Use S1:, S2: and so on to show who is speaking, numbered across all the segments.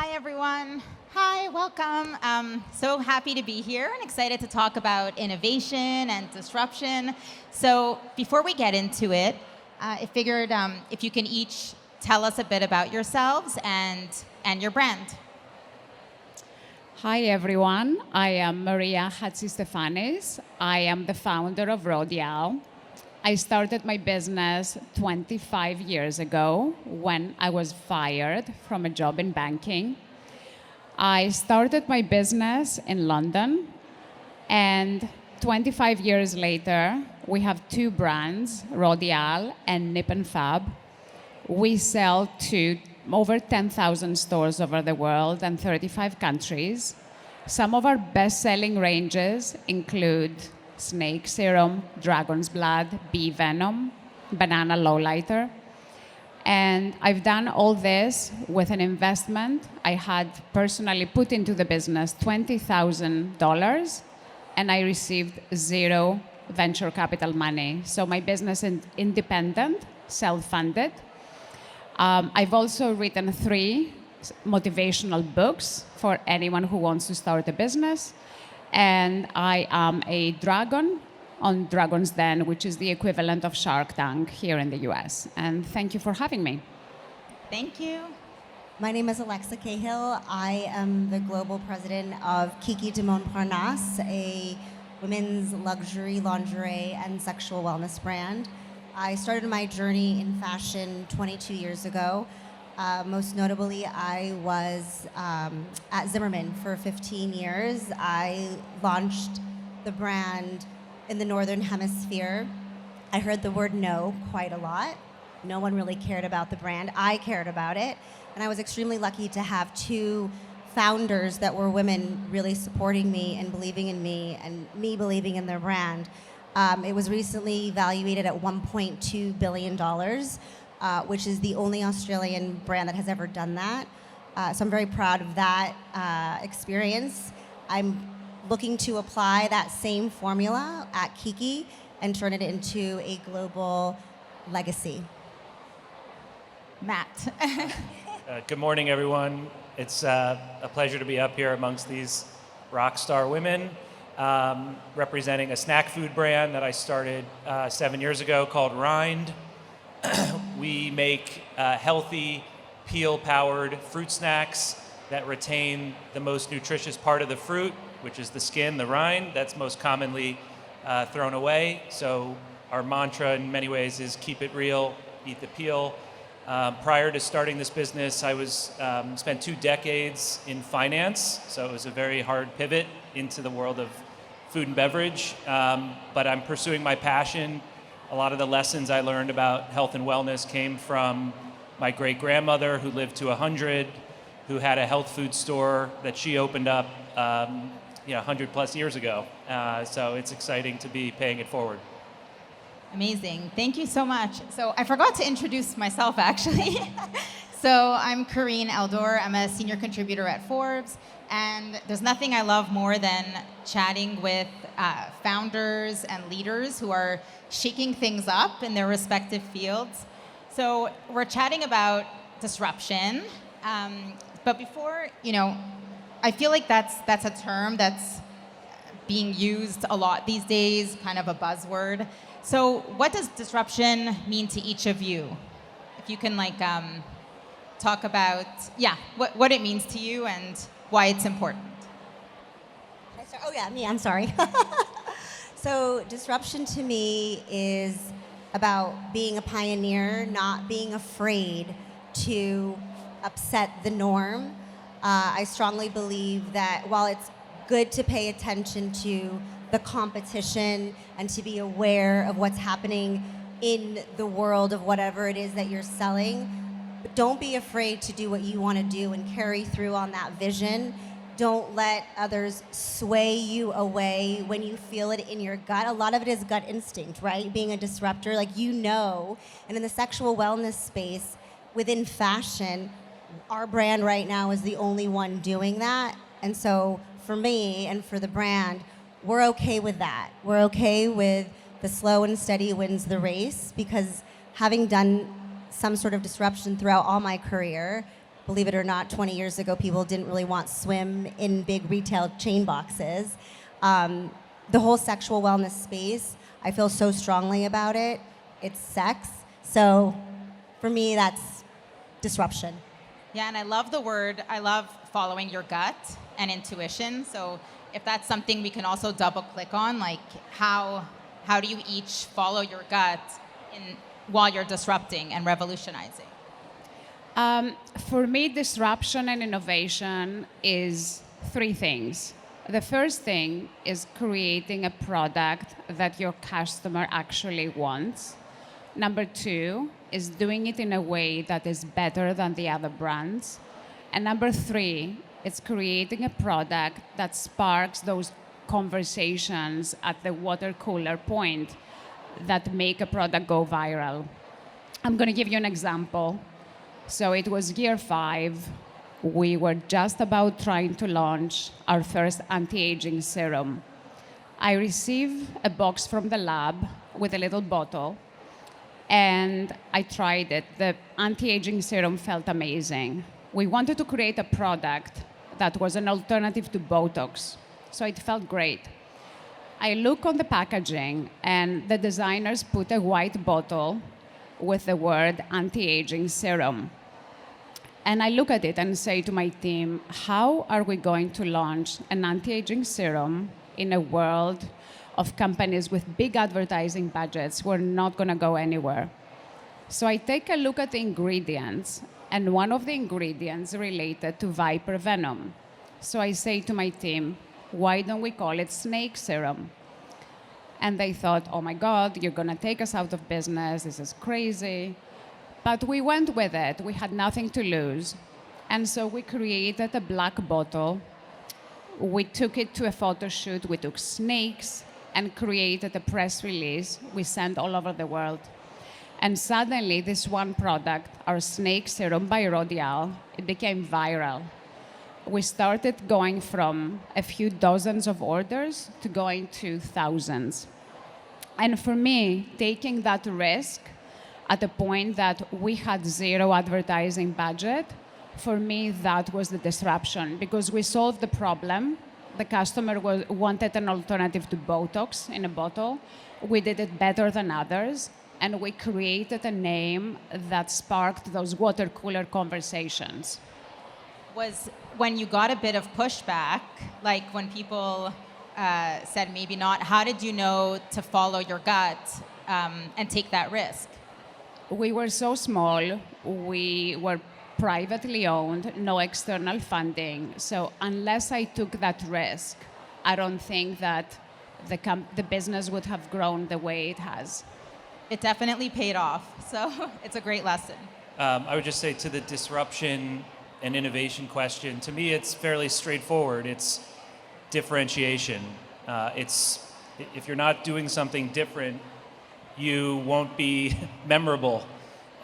S1: Hi, everyone. Hi, welcome. So happy to be here and excited to talk about innovation and disruption. So before we get into it, I figured if you can each tell us a bit about yourselves and your brand.
S2: Hi, everyone. I am Maria Hatzistefanis. I am the founder of Rodial. I started my business 25 years ago when I was fired from a job in banking. I started my business in London, and 25 years later, we have two brands, Rodial and Nip and Fab. We sell to over 10,000 stores over the world and 35 countries. Some of our best-selling ranges include snake serum, dragon's blood, bee venom, banana lowlighter. And I've done all this with an investment. I had personally put into the business $20,000, and I received zero venture capital money. So my business is independent, self-funded. I've also written 3 motivational books for anyone who wants to start a business. And I am a dragon on Dragon's Den, which is the equivalent of Shark Tank here in the US. And thank you for having me.
S1: Thank you.
S3: My name is Alexa Cahill. I am the global president of KIKI de MONTPARNASSE, a women's luxury, lingerie, and sexual wellness brand. I started my journey in fashion 22 years ago. Most notably, I was at Zimmermann for 15 years. I launched the brand in the Northern Hemisphere. I heard the word no quite a lot. No one really cared about the brand. I cared about it. And I was extremely lucky to have 2 founders that were women really supporting me and believing in me and me believing in their brand. It was recently valuated at $1.2 billion. Which is the only Australian brand that has ever done that. So I'm very proud of that experience. I'm looking to apply that same formula at KIKI and turn it into a global legacy.
S1: Matt.
S4: Good morning, everyone. It's a pleasure to be up here amongst these rock star women, representing a snack food brand that I started 7 years ago called RIND. We make healthy, peel-powered fruit snacks that retain the most nutritious part of the fruit, which is the skin, the rind, that's most commonly thrown away. So our mantra in many ways is keep it real, eat the peel. Prior to starting this business, I spent 2 decades in finance, so it was a very hard pivot into the world of food and beverage. But I'm pursuing my passion. A lot of the lessons I learned about health and wellness came from my great-grandmother who lived to 100, who had a health food store that she opened up 100 plus years ago. So it's exciting to be paying it forward.
S1: Amazing. Thank you so much. So I forgot to introduce myself, actually. So I'm Karin, Eldor. I'm a senior contributor at Forbes. And there's nothing I love more than chatting with founders and leaders who are shaking things up in their respective fields. So we're chatting about disruption. But before, I feel like that's a term that's being used a lot these days, kind of a buzzword. So what does disruption mean to each of you? If you can talk about, what it means to you and why it's important.
S3: Oh yeah, me, I'm sorry. So disruption to me is about being a pioneer, not being afraid to upset the norm. I strongly believe that while it's good to pay attention to the competition and to be aware of what's happening in the world of whatever it is that you're selling, but don't be afraid to do what you want to do and carry through on that vision. Don't let others sway you away when you feel it in your gut. A lot of it is gut instinct, right? Being a disruptor, and in the sexual wellness space, within fashion, our brand right now is the only one doing that. And so for me and for the brand, we're okay with that. We're okay with the slow and steady wins the race, because having done some sort of disruption throughout all my career, believe it or not, 20 years ago, people didn't really want swim in big retail chain boxes. The whole sexual wellness space, I feel so strongly about it. It's sex. So for me, that's disruption.
S1: Yeah, and I love the word, I love following your gut and intuition. So if that's something we can also double click on, like how do you each follow your gut while you're disrupting and revolutionizing?
S2: For me, disruption and innovation is three things. The first thing is creating a product that your customer actually wants. Number two is doing it in a way that is better than the other brands. And number three, it's creating a product that sparks those conversations at the water cooler point that make a product go viral. I'm going to give you an example. So it was year 5. We were just about trying to launch our first anti-aging serum. I received a box from the lab with a little bottle, and I tried it. The anti-aging serum felt amazing. We wanted to create a product that was an alternative to Botox, so it felt great. I look on the packaging, and the designers put a white bottle with the word anti-aging serum. And I look at it and say to my team, how are we going to launch an anti-aging serum in a world of companies with big advertising budgets? We're not going to go anywhere. So I take a look at the ingredients, and one of the ingredients related to viper venom. So I say to my team, why don't we call it snake serum? And they thought, oh my God, you're going to take us out of business. This is crazy. But we went with it. We had nothing to lose. And so we created a black bottle. We took it to a photo shoot. We took snakes and created a press release we sent all over the world. And suddenly, this one product, our snake serum by Rodial, it became viral. We started going from a few dozens of orders to going to thousands. And for me, taking that risk at the point that we had zero advertising budget, for me, that was the disruption, because we solved the problem. The customer wanted an alternative to Botox in a bottle. We did it better than others, and we created a name that sparked those water cooler conversations.
S1: Was when you got a bit of pushback, like when people said maybe not, how did you know to follow your gut and take that risk?
S2: We were so small. We were privately owned, no external funding. So unless I took that risk, I don't think that the business would have grown the way it has.
S1: It definitely paid off. So it's a great lesson.
S4: I would just say to the disruption and innovation question, to me it's fairly straightforward. It's differentiation. If you're not doing something different, you won't be memorable.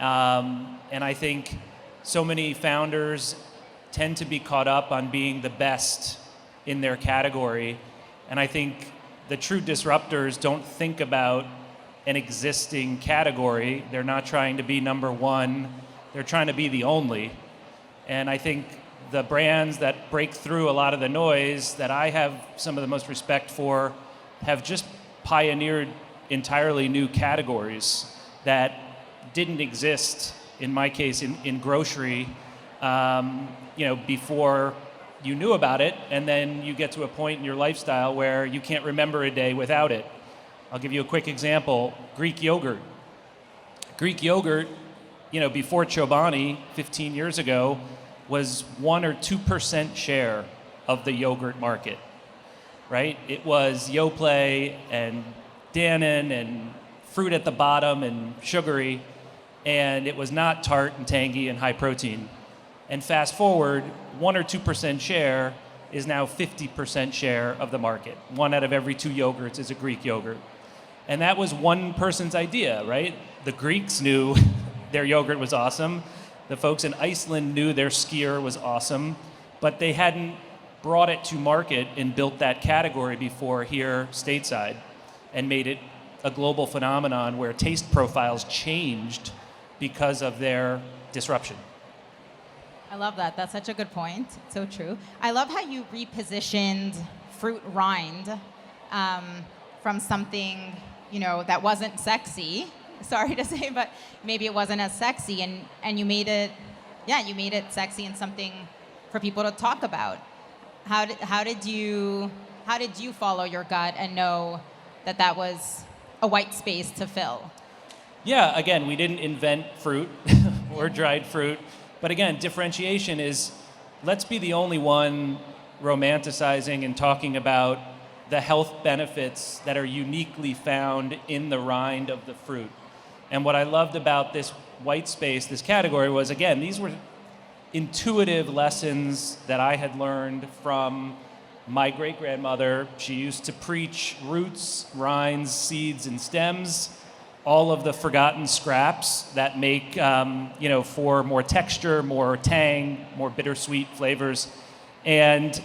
S4: And I think so many founders tend to be caught up on being the best in their category. And I think the true disruptors don't think about an existing category. They're not trying to be number one. They're trying to be the only. And I think the brands that break through a lot of the noise that I have some of the most respect for have just pioneered entirely new categories that didn't exist, in my case, in grocery, before you knew about it, and then you get to a point in your lifestyle where you can't remember a day without it. I'll give you a quick example. Greek yogurt. Greek yogurt, before Chobani 15 years ago, was 1 or 2% share of the yogurt market, right? It was Yoplait and Dannon and fruit at the bottom and sugary, and it was not tart and tangy and high protein. And fast forward, 1 or 2% share is now 50% share of the market. 1 out of every 2 yogurts is a Greek yogurt. And that was one person's idea, right? The Greeks knew their yogurt was awesome. The folks in Iceland knew their skyr was awesome, but they hadn't brought it to market and built that category before here stateside and made it a global phenomenon where taste profiles changed because of their disruption.
S1: I love that. That's such a good point. It's so true. I love how you repositioned fruit rind from something, that wasn't sexy. Sorry to say, but maybe it wasn't as sexy, and you made it sexy and something for people to talk about. How did you follow your gut and know that was a white space to fill?
S4: Yeah, again, we didn't invent fruit or dried fruit. But again, differentiation is, let's be the only one romanticizing and talking about the health benefits that are uniquely found in the rind of the fruit. And what I loved about this white space, this category, was, again, these were intuitive lessons that I had learned from my great-grandmother. She used to preach roots, rinds, seeds, and stems, all of the forgotten scraps that make, for more texture, more tang, more bittersweet flavors. And,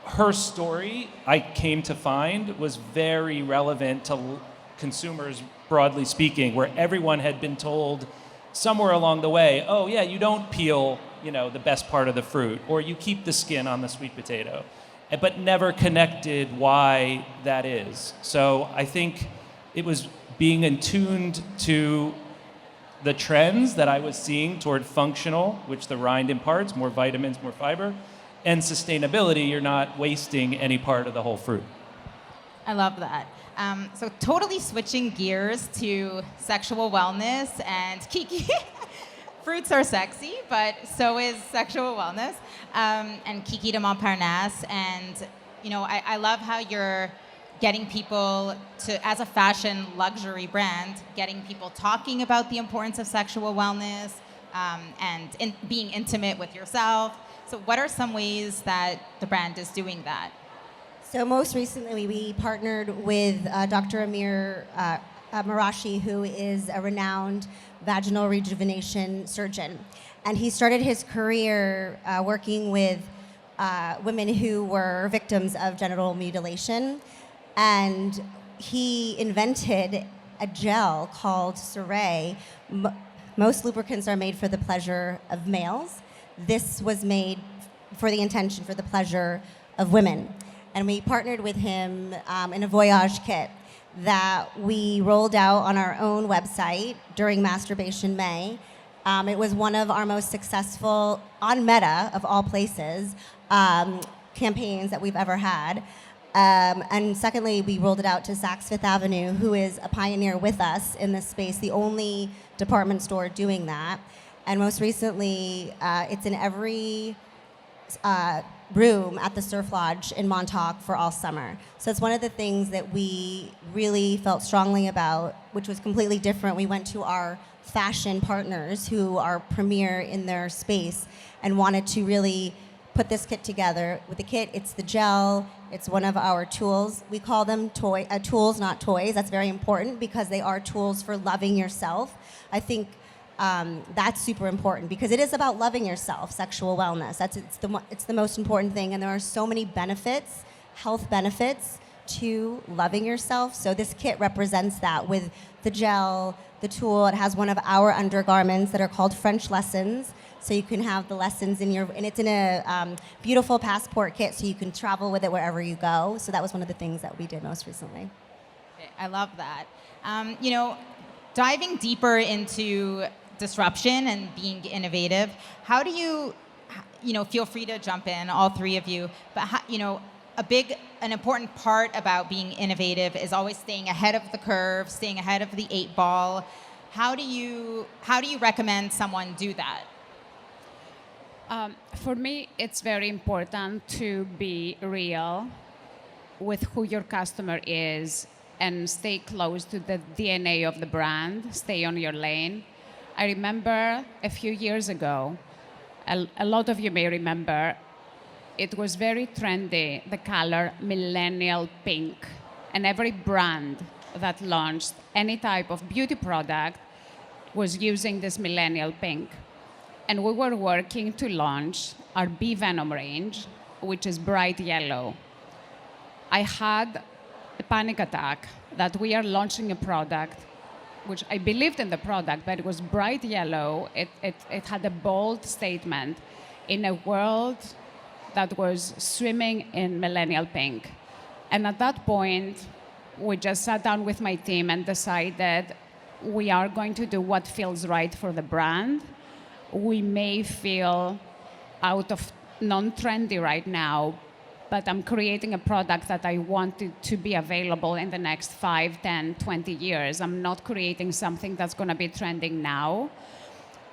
S4: her story, I came to find, was very relevant to consumers, broadly speaking, where everyone had been told somewhere along the way, oh yeah, you don't peel, the best part of the fruit, or you keep the skin on the sweet potato, but never connected why that is. So I think it was being attuned to the trends that I was seeing toward functional, which the rind imparts, more vitamins, more fiber, and sustainability, you're not wasting any part of the whole fruit.
S1: I love that. So totally switching gears to sexual wellness and KIKI. Fruits are sexy, but so is sexual wellness. And KIKI de MONTPARNASSE. And, I love how you're getting people to, as a fashion luxury brand, getting people talking about the importance of sexual wellness and being intimate with yourself. So what are some ways that the brand is doing that?
S3: So most recently, we partnered with Dr. Amir Marashi, who is a renowned vaginal rejuvenation surgeon. And he started his career working with women who were victims of genital mutilation. And he invented a gel called Saray. Most lubricants are made for the pleasure of males. This was made for the intention, for the pleasure of women. And we partnered with him in a voyage kit that we rolled out on our own website during Masturbation May. It was one of our most successful, on Meta, of all places, campaigns that we've ever had. And secondly, we rolled it out to Saks Fifth Avenue, who is a pioneer with us in this space, the only department store doing that. And most recently, it's in every room at the Surf Lodge in Montauk for all summer. So it's one of the things that we really felt strongly about, which was completely different. We went to our fashion partners who are premier in their space and wanted to really put this kit together. With the kit, it's the gel, it's one of our tools. We call them tools, not toys. That's very important because they are tools for loving yourself. I think that's super important because it is about loving yourself, sexual wellness. It's the most important thing, and there are so many benefits, health benefits to loving yourself. So this kit represents that with the gel, the tool. It has one of our undergarments that are called French lessons. So you can have the lessons and it's in a beautiful passport kit, so you can travel with it wherever you go. So that was one of the things that we did most recently.
S1: I love that. Diving deeper into disruption and being innovative, how do you, feel free to jump in, all three of you, but an important part about being innovative is always staying ahead of the curve, staying ahead of the 8 ball. How do you recommend someone do that?
S2: For me, it's very important to be real with who your customer is and stay close to the DNA of the brand, stay on your lane. I remember a few years ago, a lot of you may remember, it was very trendy, the color millennial pink. And every brand that launched any type of beauty product was using this millennial pink. And we were working to launch our Bee Venom range, which is bright yellow. I had a panic attack that we are launching a product which I believed in the product, but it was bright yellow. It had a bold statement in a world that was swimming in millennial pink. And at that point, we just sat down with my team and decided we are going to do what feels right for the brand. We may feel out of non-trendy right now, but I'm creating a product that I want it to be available in the next 5, 10, 20 years. I'm not creating something that's going to be trending now.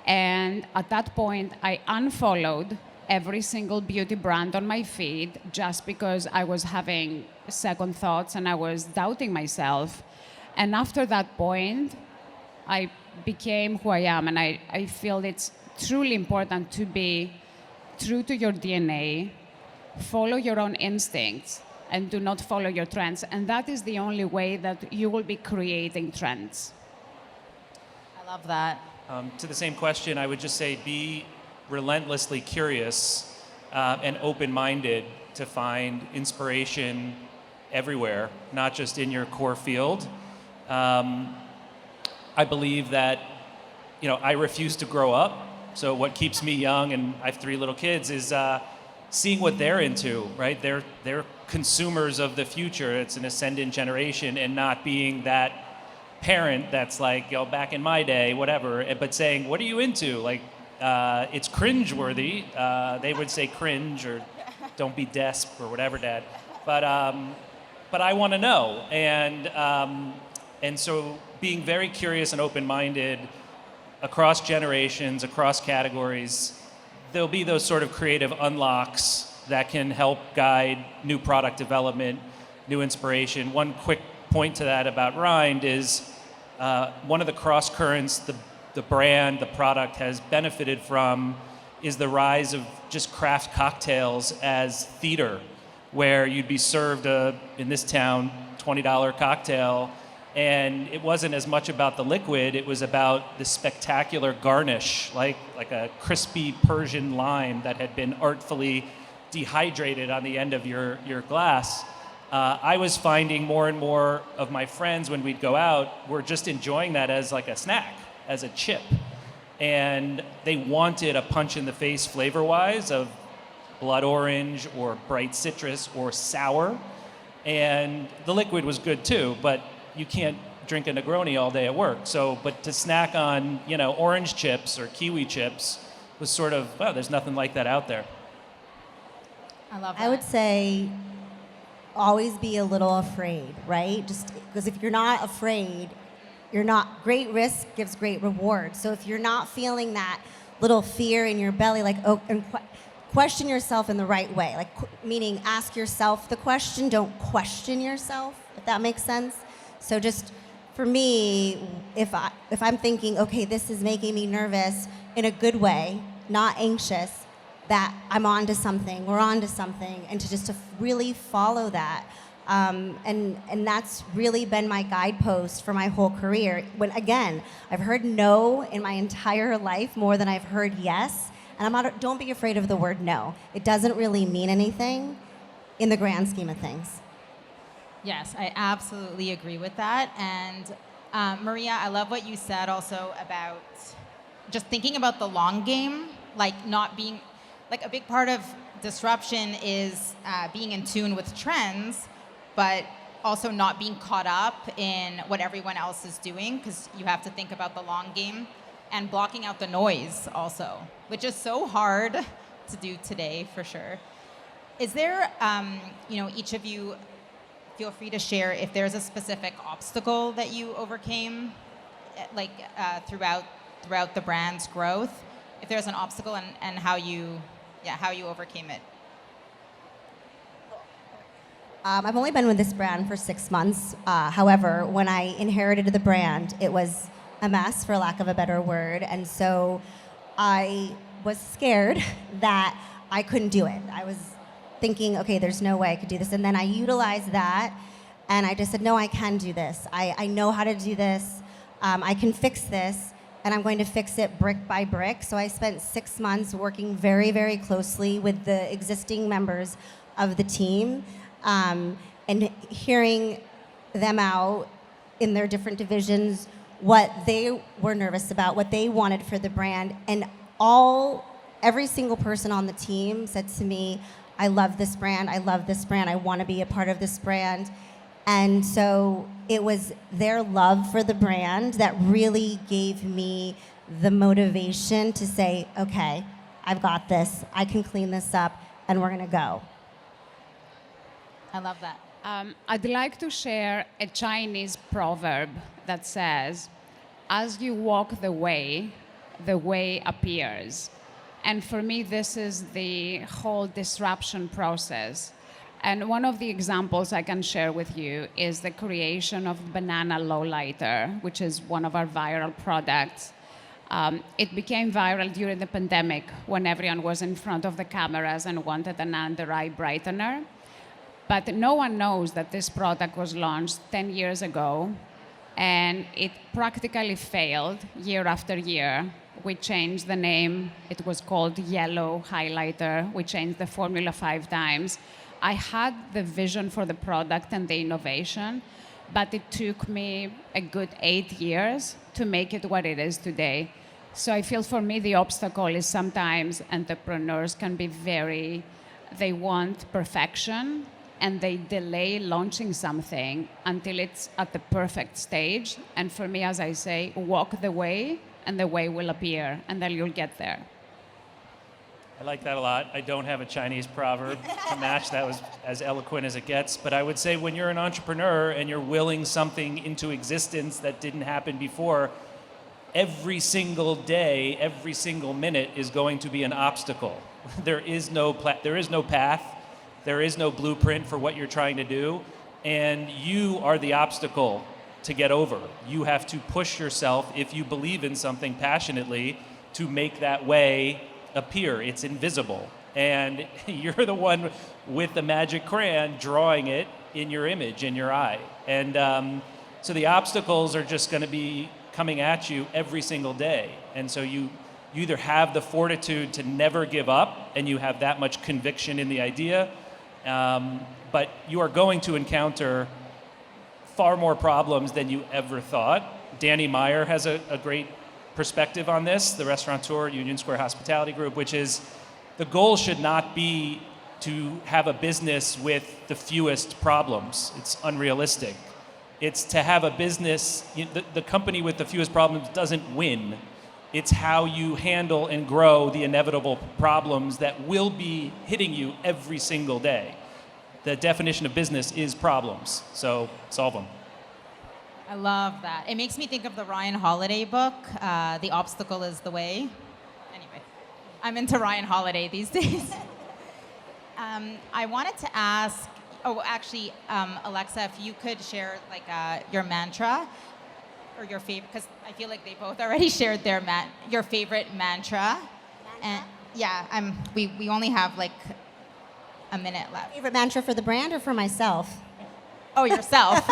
S2: And at that point, I unfollowed every single beauty brand on my feed just because I was having second thoughts and I was doubting myself. And after that point, I became who I am. And I feel it's truly important to be true to your DNA, follow your own instincts, and do not follow your trends. And that is the only way that you will be creating trends.
S1: I love that.
S4: To the same question, I would just say be relentlessly curious and open-minded to find inspiration everywhere, not just in your core field. I believe that, I refuse to grow up. So what keeps me young, and I have 3 little kids, is seeing what they're into, right? They're consumers of the future. It's an ascendant generation, and not being that parent that's like, back in my day, whatever, but saying, what are you into? Like, it's cringe-worthy. They would say cringe or don't be desp or whatever, Dad. But I want to know. And so being very curious and open-minded across generations, across categories, there'll be those sort of creative unlocks that can help guide new product development, new inspiration. One quick point to that about RIND is one of the cross currents the brand, the product has benefited from is the rise of just craft cocktails as theater, where you'd be served in this town $20 cocktail, and it wasn't as much about the liquid, it was about the spectacular garnish, like a crispy Persian lime that had been artfully dehydrated on the end of your glass. I was finding more and more of my friends when we'd go out were just enjoying that as like a snack, as a chip. And they wanted a punch in the face flavor-wise of blood orange or bright citrus or sour. And the liquid was good too, but you can't drink a Negroni all day at work. So, but to snack on, orange chips or kiwi chips was sort of, wow, there's nothing like that out there.
S1: I love that.
S3: I would say always be a little afraid, right? Just because if you're not afraid, great risk gives great reward. So if you're not feeling that little fear in your belly, question yourself in the right way. Meaning ask yourself the question, don't question yourself, if that makes sense. So just for me, if I'm thinking, okay, this is making me nervous in a good way, not anxious, that I'm onto something, we're onto something, and to really follow that. And that's really been my guidepost for my whole career. When, again, I've heard no in my entire life more than I've heard yes. And don't be afraid of the word no. It doesn't really mean anything in the grand scheme of things.
S1: Yes, I absolutely agree with that. And Maria, I love what you said also about just thinking about the long game, not being, a big part of disruption is being in tune with trends, but also not being caught up in what everyone else is doing, because you have to think about the long game, and blocking out the noise also, which is so hard to do today for sure. Is there, each of you, feel free to share if there's a specific obstacle that you overcame, throughout the brand's growth, if there's an obstacle and how you overcame it.
S3: I've only been with this brand for 6 months. However, when I inherited the brand, it was a mess, for lack of a better word. And so I was scared that I couldn't do it. I was thinking, okay, there's no way I could do this. And then I utilized that, and I just said, no, I can do this. I know how to do this. I can fix this, and I'm going to fix it brick by brick. So I spent 6 months working very, very closely with the existing members of the team, and hearing them out in their different divisions, what they were nervous about, what they wanted for the brand, and every single person on the team said to me, I love this brand, I love this brand, I want to be a part of this brand. And so it was their love for the brand that really gave me the motivation to say, okay, I've got this, I can clean this up, and we're going to go.
S1: I love that.
S2: I'd like to share a Chinese proverb that says, as you walk the way appears. And for me, this is the whole disruption process. And one of the examples I can share with you is the creation of banana lowlighter, which is one of our viral products. It became viral during the pandemic when everyone was in front of the cameras and wanted an under-eye brightener. But no one knows that this product was launched 10 years ago, and it practically failed year after year. We changed the name. It was called Yellow Highlighter. We changed the formula 5 times. I had the vision for the product and the innovation, but it took me a good 8 years to make it what it is today. So I feel for me the obstacle is sometimes entrepreneurs can be they want perfection, and they delay launching something until it's at the perfect stage. And for me, as I say, walk the way, and the way will appear, and then you'll get there.
S4: I like that a lot. I don't have a Chinese proverb to match. That was as eloquent as it gets. But I would say when you're an entrepreneur and you're willing something into existence that didn't happen before, every single day, every single minute is going to be an obstacle. There is no path. There is no blueprint for what you're trying to do, and you are the obstacle to get over. You have to push yourself, if you believe in something passionately, to make that way appear. It's invisible, and you're the one with the magic crayon drawing it in your image, in your eye. And so the obstacles are just going to be coming at you every single day. And so you either have the fortitude to never give up, and you have that much conviction in the idea, but you are going to encounter far more problems than you ever thought. Danny Meyer has a great perspective on this, the restaurateur, Union Square Hospitality Group, which is the goal should not be to have a business with the fewest problems. It's unrealistic. It's to have a business, the company with the fewest problems doesn't win. It's how you handle and grow the inevitable problems that will be hitting you every single day. The definition of business is problems, so solve them.
S1: I love that. It makes me think of the Ryan Holiday book, The Obstacle is the Way. Anyway, I'm into Ryan Holiday these days. I wanted to ask, Alexa, if you could share your mantra, or your favorite, because I feel like they both already shared your favorite mantra. And yeah, we only have like a minute left.
S3: Favorite mantra for the brand or for myself?
S1: Oh, yourself.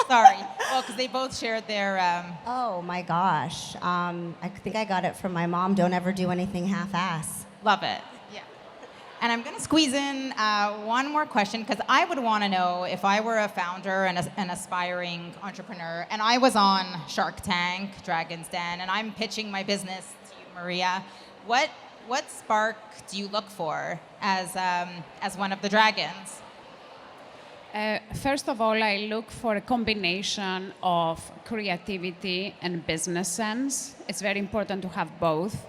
S1: Sorry. Well, because they both shared their.
S3: Oh my gosh. I think I got it from my mom. Don't ever do anything half-ass.
S1: Love it. Yeah. And I'm going to squeeze in one more question, because I would want to know, if I were a founder and an aspiring entrepreneur, and I was on Shark Tank, Dragon's Den, and I'm pitching my business to you, Maria, what spark do you look for as one of the dragons?
S2: First of all, I look for a combination of creativity and business sense. It's very important to have both.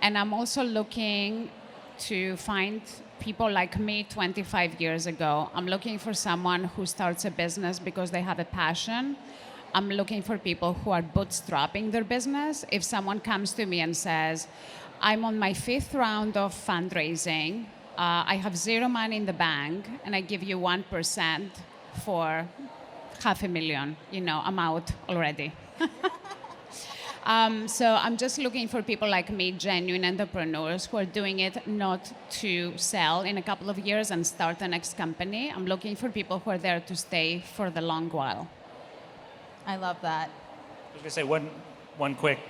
S2: And I'm also looking to find people like me 25 years ago. I'm looking for someone who starts a business because they have a passion. I'm looking for people who are bootstrapping their business. If someone comes to me and says, I'm on my 5th round of fundraising, I have zero money in the bank, and I give you 1% for $500,000, I'm out already. So I'm just looking for people like me, genuine entrepreneurs who are doing it not to sell in a couple of years and start the next company. I'm looking for people who are there to stay for the long while.
S1: I love that.
S4: I was going to say one quick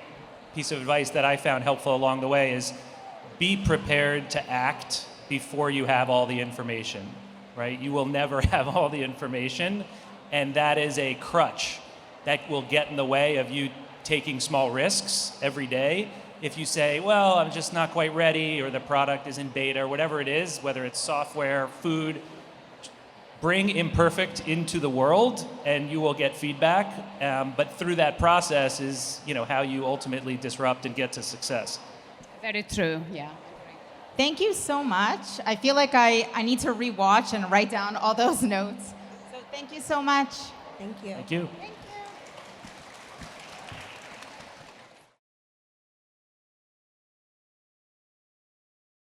S4: piece of advice that I found helpful along the way is be prepared to act before you have all the information, right? You will never have all the information, and that is a crutch that will get in the way of you taking small risks every day. If you say, well, I'm just not quite ready, or the product is in beta, or whatever it is, whether it's software, food, bring imperfect into the world and you will get feedback. But through that process is, how you ultimately disrupt and get to success.
S2: Very true, yeah.
S1: Thank you so much. I feel like I need to rewatch and write down all those notes. So thank you so much.
S3: Thank you.
S4: Thank you.
S1: Thank you.